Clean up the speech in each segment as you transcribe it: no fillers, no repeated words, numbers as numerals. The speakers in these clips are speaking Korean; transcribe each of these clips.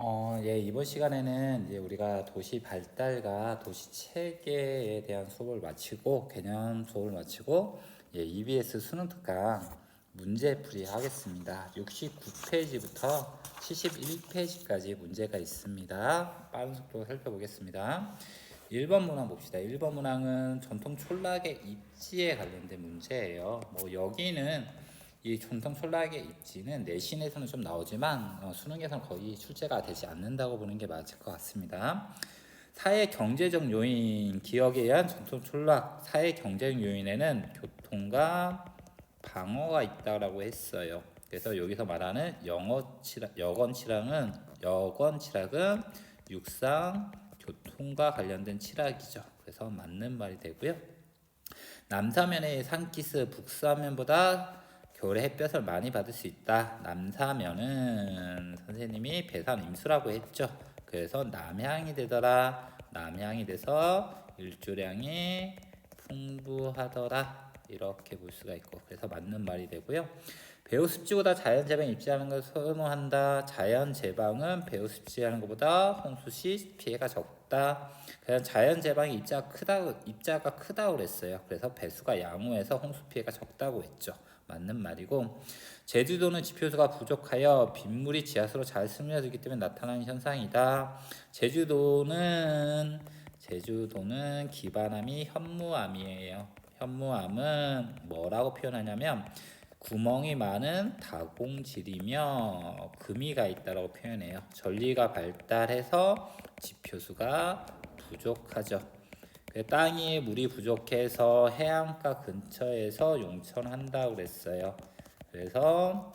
이번 시간에는 이제 우리가 도시 발달과 도시 체계에 대한 수업을 마치고, 개념 수업을 마치고, EBS 수능 특강 문제풀이 하겠습니다. 69페이지부터 71페이지까지 문제가 있습니다. 빠른 속도로 살펴보겠습니다. 1번 문항 봅시다. 1번 문항은 전통 촌락의 입지에 관련된 문제예요. 여기는 이 전통 촌락의 입지는 내신에서는 좀 나오지만 수능에서는 거의 출제가 되지 않는다고 보는 게 맞을 것 같습니다. 사회 경제적 요인, 기억에 의한 전통 촌락, 사회 경제적 요인에는 교통과 방어가 있다라고 했어요. 그래서 여기서 말하는 여건 칠학은 육상, 교통과 관련된 칠학이죠. 그래서 맞는 말이 되고요. 남사면의 산기슭, 북사면보다 겨울에 햇볕을 많이 받을 수 있다. 남사면은 선생님이 배산 임수라고 했죠. 그래서 남향이 되더라. 남향이 돼서 일조량이 풍부하더라. 이렇게 볼 수가 있고, 그래서 맞는 말이 되고요. 배후습지보다 자연재방에 입지하는 것을 선호한다. 자연재방은 배후습지하는 것보다 홍수시 피해가 적다. 그냥 자연재방이 입자가 크다고 그랬어요. 그래서 배수가 양호해서 홍수 피해가 적다고 했죠. 맞는 말이고, 제주도는 지표수가 부족하여 빗물이 지하수로 잘 스며들기 때문에 나타나는 현상이다. 제주도는 기반함이 현무암이에요. 현무암은 뭐라고 표현하냐면 구멍이 많은 다공질이며 금이가 있다고 표현해요. 전리가 발달해서 지표수가 부족하죠. 땅이 물이 부족해서 해안가 근처에서 용천한다고 그랬어요. 그래서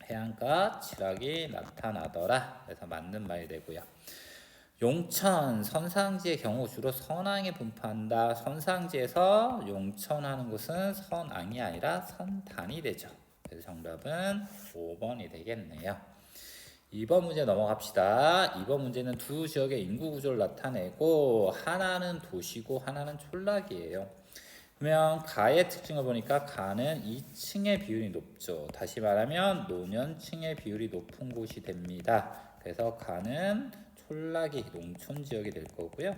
해안가 칠학이 나타나더라. 그래서 맞는 말이 되고요. 용천, 선상지의 경우 주로 선앙에 분포한다. 선상지에서 용천하는 곳은 선앙이 아니라 선단이 되죠. 그래서 정답은 5번이 되겠네요. 2번 문제 넘어갑시다. 2번 문제는 두 지역의 인구 구조를 나타내고, 하나는 도시고 하나는 촌락이에요. 그러면 가의 특징을 보니까 가는 2층의 비율이 높죠. 다시 말하면 노년층의 비율이 높은 곳이 됩니다. 그래서 가는 촌락이 농촌 지역이 될 거고요.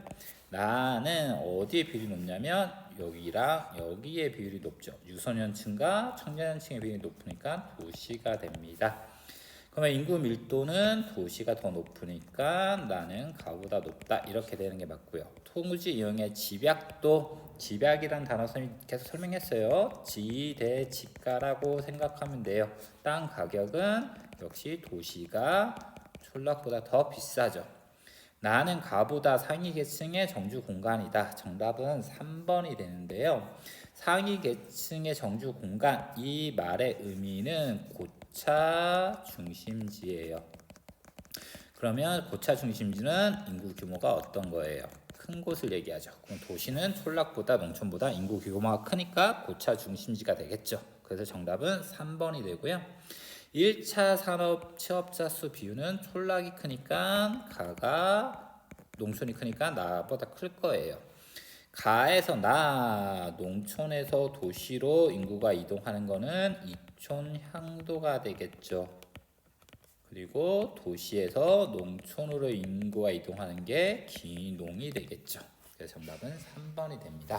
나는 어디에 비율이 높냐면 여기랑 여기에 비율이 높죠. 유소년층과 청년층의 비율이 높으니까 도시가 됩니다. 그러면 인구 밀도는 도시가 더 높으니까 나는 가보다 높다, 이렇게 되는 게 맞고요. 토무지 이용의 집약도, 집약이란 단어 계속 설명했어요. 지대지가라고 생각하면 돼요. 땅 가격은 역시 도시가 촌락보다 더 비싸죠. 나는 가보다 상위 계층의 정주 공간이다. 정답은 3번이 되는데요. 상위 계층의 정주 공간, 이 말의 의미는 고차 중심지예요. 그러면 고차 중심지는 인구 규모가 어떤 거예요? 큰 곳을 얘기하죠. 그럼 도시는 촌락보다 농촌보다 인구 규모가 크니까 고차 중심지가 되겠죠. 그래서 정답은 3번이 되고요. 1차 산업 취업자 수 비율은 촌락이 크니까 가가, 농촌이 크니까 나보다 클 거예요. 가에서 농촌에서 도시로 인구가 이동하는 거는 이촌 향도가 되겠죠. 그리고 도시에서 농촌으로 인구가 이동하는 게 기농이 되겠죠. 그래서 정답은 3번이 됩니다.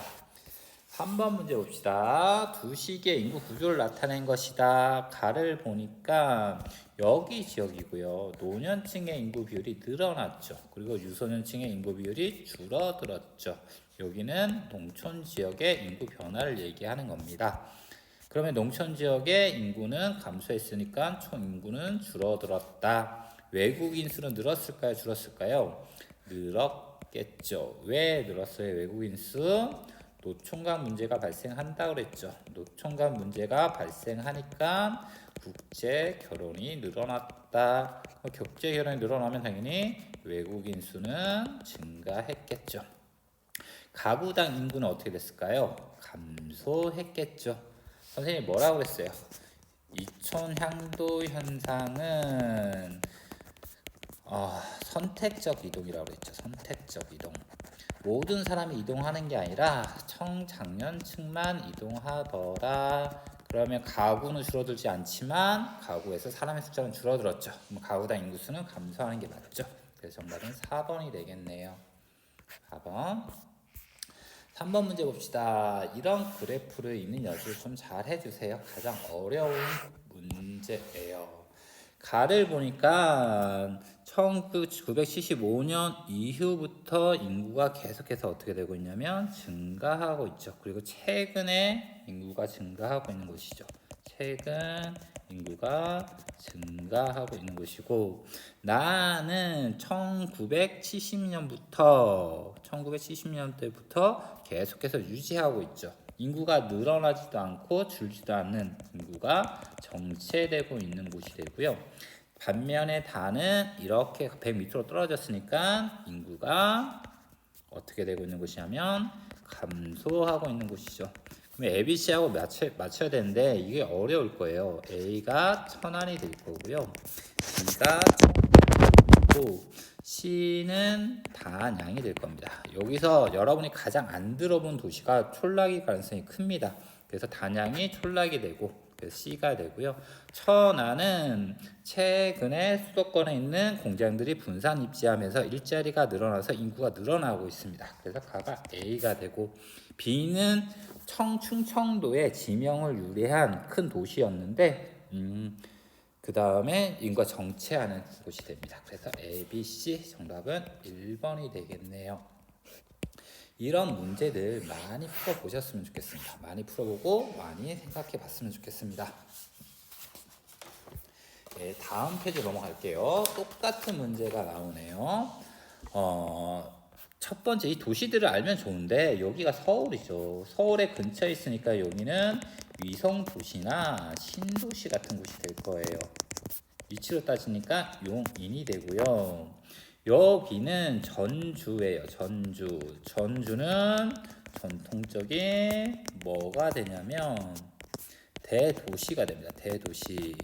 3번 문제 봅시다. 두 시기의 인구 구조를 나타낸 것이다. 가를 보니까 여기 지역이고요. 노년층의 인구 비율이 늘어났죠. 그리고 유소년층의 인구 비율이 줄어들었죠. 여기는 농촌 지역의 인구 변화를 얘기하는 겁니다. 그러면 농촌 지역의 인구는 감소했으니까 총 인구는 줄어들었다. 외국인 수는 늘었을까요? 줄었을까요? 늘었겠죠. 왜 늘었어요? 외국인 수? 노총각 문제가 발생한다고 그랬죠. 노총각 문제가 발생하니까 국제 결혼이 늘어났다. 국제 결혼이 늘어나면 당연히 외국인 수는 증가했겠죠. 가구당 인구는 어떻게 됐을까요? 감소했겠죠. 선생님이 뭐라고 그랬어요? 이촌 향도 현상은 선택적 이동이라고 그랬죠. 선택적 이동. 모든 사람이 이동하는 게 아니라 청장년층만 이동하더라. 그러면 가구는 줄어들지 않지만 가구에서 사람의 숫자는 줄어들었죠. 그럼 가구당 인구수는 감소하는 게 맞죠. 그래서 정답은 4번이 되겠네요. 4번. 3번 문제 봅시다. 이런 그래프를 있는 여주를 좀 잘 해주세요. 가장 어려운 문제예요. 가를 보니까 1975년 이후부터 인구가 계속해서 어떻게 되고 있냐면 증가하고 있죠. 그리고 최근에 인구가 증가하고 있는 곳이죠. 최근 인구가 증가하고 있는 곳이고, 나는 1970년대부터 계속해서 유지하고 있죠. 인구가 늘어나지도 않고 줄지도 않는 인구가 정체되고 있는 곳이 되고요. 반면에 다는 이렇게 100 밑으로 떨어졌으니까 인구가 어떻게 되고 있는 곳이냐면 감소하고 있는 곳이죠. 그럼 ABC하고 맞춰야 되는데 이게 어려울 거예요. A가 1000안이 될 거고요. B가 1000고 C는 단양이 될 겁니다. 여기서 여러분이 가장 안 들어본 도시가 촌락일 가능성이 큽니다. 그래서 단양이 촌락이 되고 그래서 C가 되고요. 천안은 최근에 수도권에 있는 공장들이 분산 입지하면서 일자리가 늘어나서 인구가 늘어나고 있습니다. 그래서 가가 A가 되고, B는 충청도에 지명을 유래한 큰 도시였는데 그 다음에 인구가 정체하는 곳이 됩니다. 그래서 A, B, C 정답은 1번이 되겠네요. 이런 문제들 많이 풀어보셨으면 좋겠습니다. 많이 풀어보고 많이 생각해 봤으면 좋겠습니다. 네, 다음 페이지 넘어갈게요. 똑같은 문제가 나오네요. 첫 번째 이 도시들을 알면 좋은데 여기가 서울이죠. 서울에 근처에 있으니까 여기는 위성 도시나 신도시 같은 곳이 될 거예요. 위치로 따지니까 용인이 되고요. 여기는 전주예요. 전주는 전통적인 뭐가 되냐면 대도시가 됩니다. 대도시.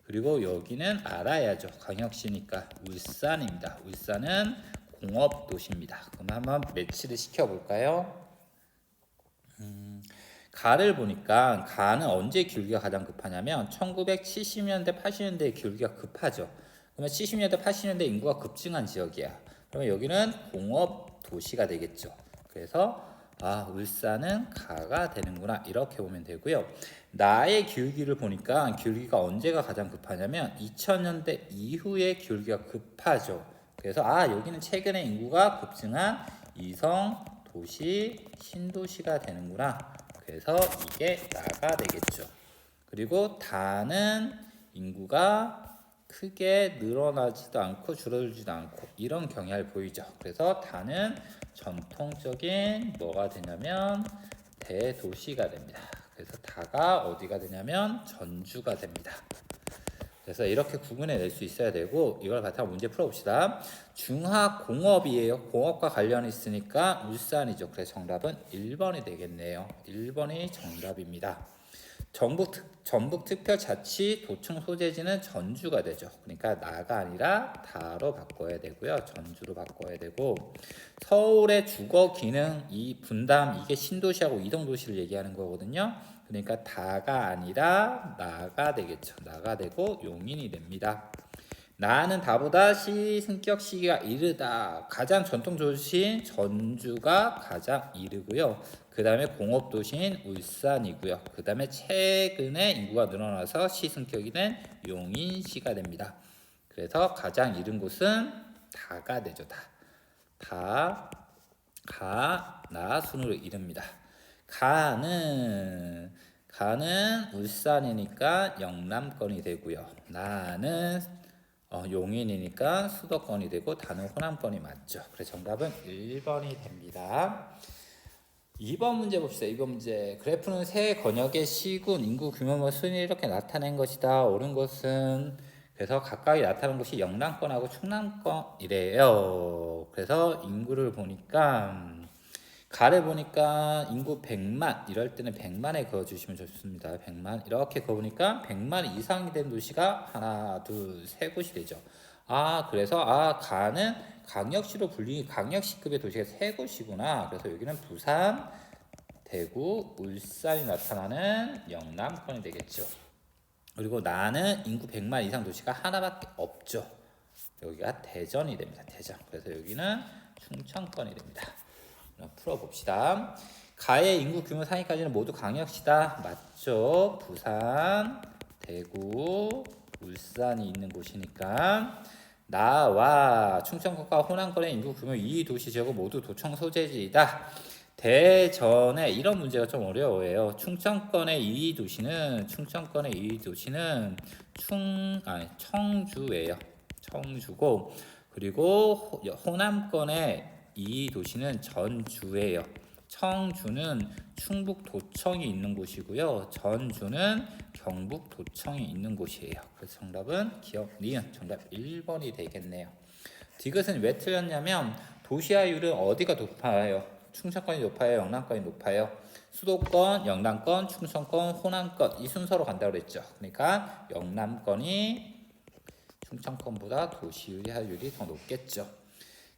그리고 여기는 알아야죠. 광역시니까 울산입니다. 울산은 공업도시입니다. 그럼 한번 매치를 시켜볼까요? 가를 보니까 가는 언제 기울기가 가장 급하냐면 1970년대, 80년대에 기울기가 급하죠. 그러면 70년대, 80년대 인구가 급증한 지역이야. 그러면 여기는 공업 도시가 되겠죠. 그래서 울산은 가가 되는구나 이렇게 보면 되고요. 나의 기울기를 보니까 기울기가 언제가 가장 급하냐면 2000년대 이후에 기울기가 급하죠. 그래서 여기는 최근에 인구가 급증한 이성 도시, 신도시가 되는구나. 그래서 이게 나가 되겠죠. 그리고 다는 인구가 크게 늘어나지도 않고 줄어들지도 않고 이런 경향을 보이죠. 그래서 다는 전통적인 뭐가 되냐면 대도시가 됩니다. 그래서 다가 어디가 되냐면 전주가 됩니다. 그래서 이렇게 구분해 낼 수 있어야 되고, 이걸 바탕으로 문제 풀어봅시다. 중화공업이에요. 공업과 관련이 있으니까 울산이죠. 그래서 정답은 1번이 되겠네요. 1번이 정답입니다. 전북특별자치도청 소재지는 전주가 되죠. 그러니까 나가 아니라 다로 바꿔야 되고요. 전주로 바꿔야 되고, 서울의 주거 기능 이 분담 이게 신도시하고 이동도시를 얘기하는 거거든요. 그러니까 다가 아니라 나가 되겠죠. 나가 되고 용인이 됩니다. 나는 다보다 시승격 시기가 이르다. 가장 전통 도시인 전주가 가장 이르고요. 그 다음에 공업 도시인 울산이고요. 그 다음에 최근에 인구가 늘어나서 시승격이 된 용인시가 됩니다. 그래서 가장 이른 곳은 다가 되죠. 나 순으로 이릅니다. 가는 울산이니까 영남권이 되고요. 나는 용인이니까 수도권이 되고 다는 호남권이 맞죠. 그래서 정답은 1번이 됩니다. 2번 문제 봅시다. 2번 문제. 그래프는 세 권역의 시군, 인구 규모와 순위 이렇게 나타낸 것이다. 옳은 것은 그래서 각각이 나타난 곳이 영남권하고 충남권이래요. 그래서 인구를 보니까 가를 보니까 인구 100만 이럴 때는 100만에 그어주시면 좋습니다. 100만 이렇게 그어보니까 100만 이상이 된 도시가 하나, 둘, 세 곳이 되죠. 그래서 가는 강역시로 강역시급의 도시가 세 곳이구나. 그래서 여기는 부산, 대구, 울산이 나타나는 영남권이 되겠죠. 그리고 나는 인구 100만 이상 도시가 하나밖에 없죠. 여기가 대전이 됩니다. 대전. 그래서 여기는 충청권이 됩니다. 풀어봅시다. 가의 인구 규모 상위까지는 모두 광역시다. 맞죠? 부산, 대구, 울산이 있는 곳이니까 나와 충청권과 호남권의 인구 규모 이 도시 지역은 모두 도청 소재지이다. 대전에 이런 문제가 좀 어려워요. 충청권의 이 도시는 청주예요. 청주고 그리고 호남권의 이 도시는 전주예요. 청주는 충북 도청이 있는 곳이고요. 전주는 경북 도청이 있는 곳이에요. 그래서 정답은 기억 니은 정답 1번이 되겠네요. 디귿은 왜 틀렸냐면 도시화율은 어디가 높아요? 충청권이 높아요? 영남권이 높아요? 수도권, 영남권, 충청권, 호남권 이 순서로 간다고 그랬죠. 그러니까 영남권이 충청권보다 도시화율이 더 높겠죠.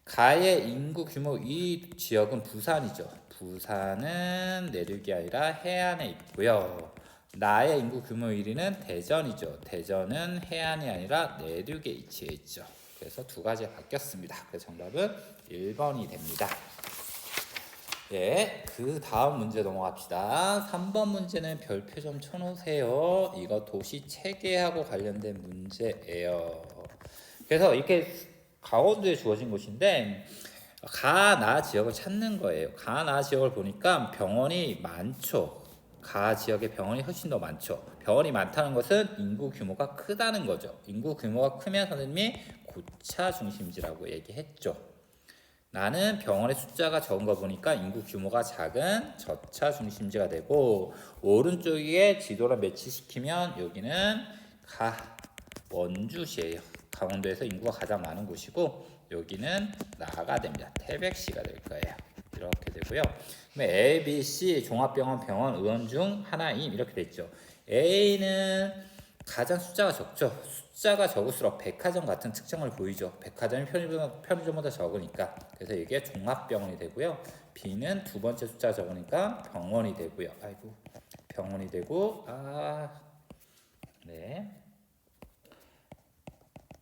가의 인구 규모 이 지역은 부산이죠. 부산은 내륙이 아니라 해안에 있고요. 나의 인구 규모 1위는 대전이죠. 대전은 해안이 아니라 내륙에 위치해 있죠. 그래서 두 가지가 바뀌었습니다. 그래서 정답은 1번이 됩니다. 예, 그 다음 문제 넘어갑시다. 3번 문제는 별표 좀 쳐놓으세요. 이거 도시 체계하고 관련된 문제예요. 그래서 이렇게 강원도에 주어진 곳인데 가나 지역을 찾는 거예요. 가나 지역을 보니까 병원이 많죠. 가 지역에 병원이 훨씬 더 많죠. 병원이 많다는 것은 인구 규모가 크다는 거죠. 인구 규모가 크면 선생님이 고차 중심지라고 얘기했죠. 나는 병원의 숫자가 적은 거 보니까 인구 규모가 작은 저차 중심지가 되고 오른쪽에 지도를 매치시키면 여기는 원주시예요. 강원도에서 인구가 가장 많은 곳이고 여기는 나가 됩니다. 태백시가 될 거예요. 이렇게 되고요. A, B, C 종합병원, 병원, 의원 중 하나임 이렇게 됐죠. A는 가장 숫자가 적죠. 숫자가 적을수록 백화점 같은 특징을 보이죠. 백화점이 편의점보다 적으니까. 그래서 이게 종합병원이 되고요. B는 두 번째 숫자가 적으니까 병원이 되고요. 병원이 되고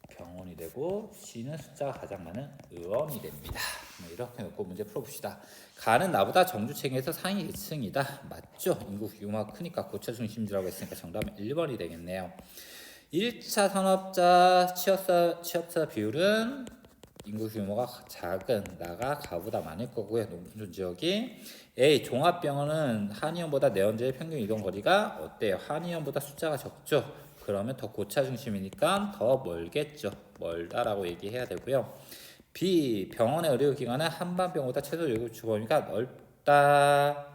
병원이 되고 C는 숫자가 가장 많은 의원이 됩니다. 이렇게 놓고 문제 풀어봅시다. 가는 나보다 정주층에서 상위 계층이다. 맞죠? 인구 규모가 크니까 고차 중심지라고 했으니까 정답은 1번이 되겠네요. 1차 산업자 취업자 비율은 인구 규모가 작은 나가 가보다 많을 거고요. 농촌 지역이 A 종합병원은 한의원보다 내원자의 평균 이동 거리가 어때요? 한의원보다 숫자가 적죠. 그러면 더 고차 중심이니까 더 멀겠죠. 멀다라고 얘기해야 되고요. B 병원의 의료기관은 한반병원보다 최소 요구 주범위가 넓다.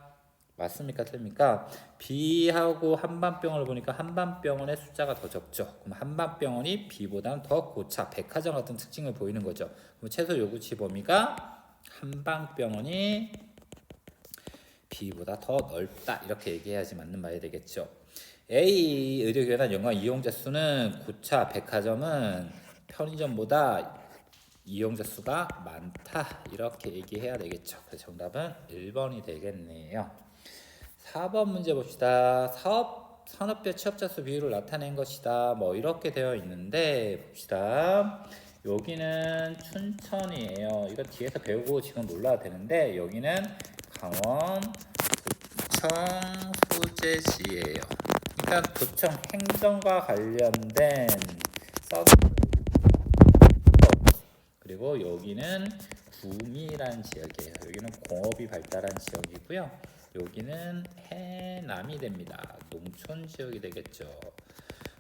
맞습니까? 틀립니까? B하고 한반병원을 보니까 한반병원의 숫자가 더 적죠. 그럼 한반병원이 B보다는 더 고차, 백화점 같은 특징을 보이는 거죠. 그럼 최소 요구치 범위가 한방병원이 B보다 더 넓다. 이렇게 얘기해야지 맞는 말이 되겠죠. A 의료기관 연간 이용자 수는 고차, 백화점은 편의점보다 이용자 수가 많다. 이렇게 얘기해야 되겠죠. 그래서 정답은 1번이 되겠네요. 4번 문제 봅시다. 산업별 취업자 수 비율을 나타낸 것이다. 이렇게 되어 있는데 봅시다. 여기는 춘천이에요. 이거 뒤에서 배우고 지금 놀라야 되는데 여기는 강원 도청 소재지예요. 그러니까 도청 행정과 관련된 그리고 여기는 구미라는 지역이에요. 여기는 공업이 발달한 지역이고요. 여기는 해남이 됩니다. 농촌 지역이 되겠죠.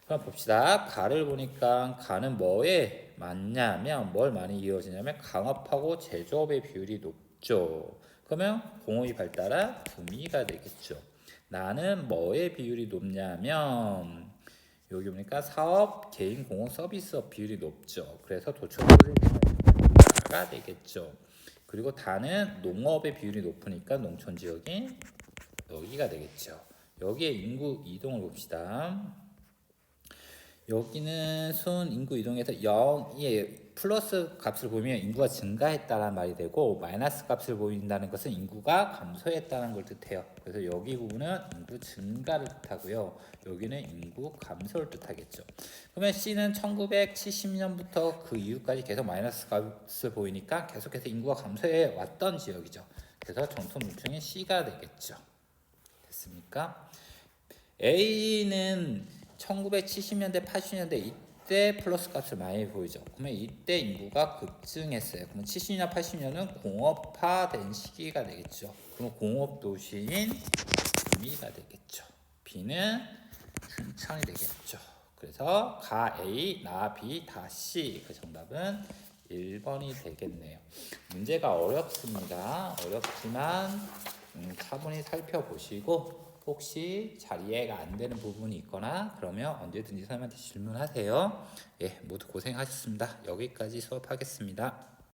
그럼 봅시다. 가를 보니까 가는 뭐에 많냐면 뭘 많이 이어지냐면 강업하고 제조업의 비율이 높죠. 그러면 공업이 발달한 구미가 되겠죠. 나는 뭐의 비율이 높냐면 여기 보니까 사업, 개인 공업 서비스업 비율이 높죠. 그래서 도초가 되겠죠. 그리고 다는 농업의 비율이 높으니까 농촌 지역이 여기가 되겠죠. 여기에 인구 이동을 봅시다. 여기는 순 인구 이동에서 0이 플러스 값을 보이면 인구가 증가했다는 말이 되고 마이너스 값을 보인다는 것은 인구가 감소했다는 걸 뜻해요. 그래서 여기 부분은 인구 증가를 뜻하고요. 여기는 인구 감소를 뜻하겠죠. 그러면 C는 1970년부터 그 이후까지 계속 마이너스 값을 보이니까 계속해서 인구가 감소해 왔던 지역이죠. 그래서 정수 물증이 C가 되겠죠. 됐습니까? A는 1970년대, 80년대 이때 플러스 값을 많이 보이죠. 그러면 이때 인구가 급증했어요. 그러면 70년, 80년은 공업화된 시기가 되겠죠. 그럼 공업 도시인 구미가 되겠죠. B는 춘천이 되겠죠. 그래서 가 A, 나 B, 다 C. 그 정답은 1번이 되겠네요. 문제가 어렵습니다. 어렵지만 차분히 살펴보시고 혹시 잘 이해가 안 되는 부분이 있거나 그러면 언제든지 선생님한테 질문하세요. 예, 모두 고생하셨습니다. 여기까지 수업하겠습니다.